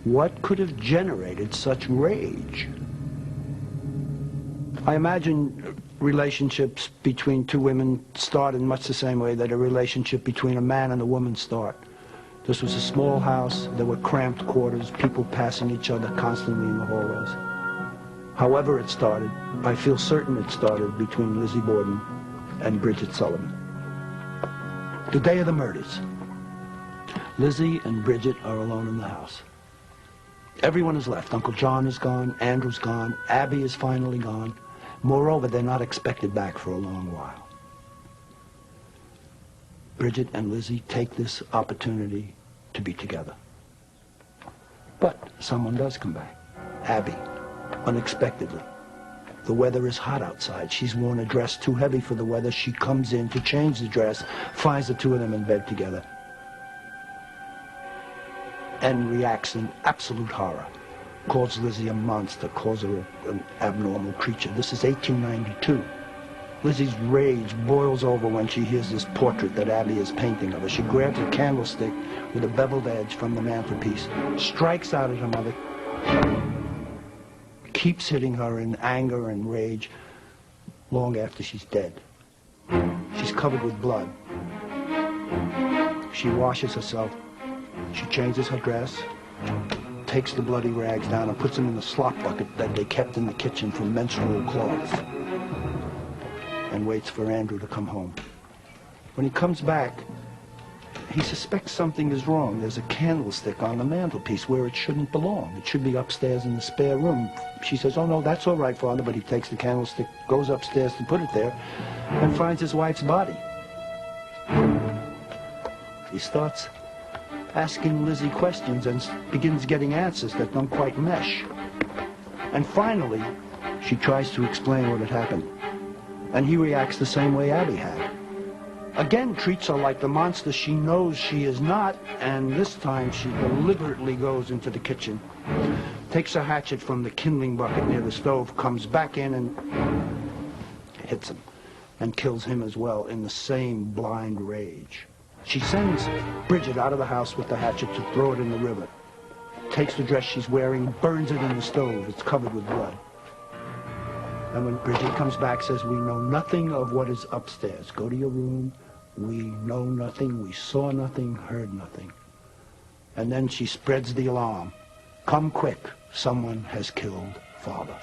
What could have generated such rage? I imagine relationships between two women start in much the same way that a relationship between a man and a woman start. This was a small house. There were cramped quarters, people passing each other constantly in the hallways. However it started, I feel certain it started between Lizzie Borden and Bridget Sullivan. The day of the murders. Lizzie and Bridget are alone in the house. Everyone is left. Uncle John is gone, Andrew's gone, Abby is finally gone. Moreover, they're not expected back for a long while. Bridget and Lizzie take this opportunity to be together. But someone does come back. Abby, unexpectedly. The weather is hot outside. She's worn a dress too heavy for the weather. She comes in to change the dress, finds the two of them in bed together, and reacts in absolute horror. Calls Lizzie a monster, calls her an abnormal creature. This is 1892. Lizzie's rage boils over when she hears this portrait that Abby is painting of her. She grabs a candlestick with a beveled edge from the mantelpiece, strikes out at her mother, keeps hitting her in anger and rage long after she's dead. She's covered with blood. She washes herself. She changes her dress, takes the bloody rags down and puts them in the slop bucket that they kept in the kitchen for menstrual cloths, and waits for Andrew to come home. When he comes back, he suspects something is wrong. There's a candlestick on the mantelpiece where it shouldn't belong. It should be upstairs in the spare room. She says, "Oh no, that's all right, Father," but he takes the candlestick, goes upstairs to put it there, and finds his wife's body. He starts asking Lizzie questions and begins getting answers that don't quite mesh. And finally, she tries to explain what had happened. And he reacts the same way Abby had. Again, treats her like the monster she knows she is not, and this time she deliberately goes into the kitchen, takes a hatchet from the kindling bucket near the stove, comes back in and hits him, and kills him as well in the same blind rage. She sends Bridget out of the house with the hatchet to throw it in the river. Takes the dress she's wearing, burns it in the stove. It's covered with blood. And when Bridget comes back, says, "We know nothing of what is upstairs. Go to your room. We know nothing. We saw nothing, heard nothing." And then she spreads the alarm. "Come quick. Someone has killed Father."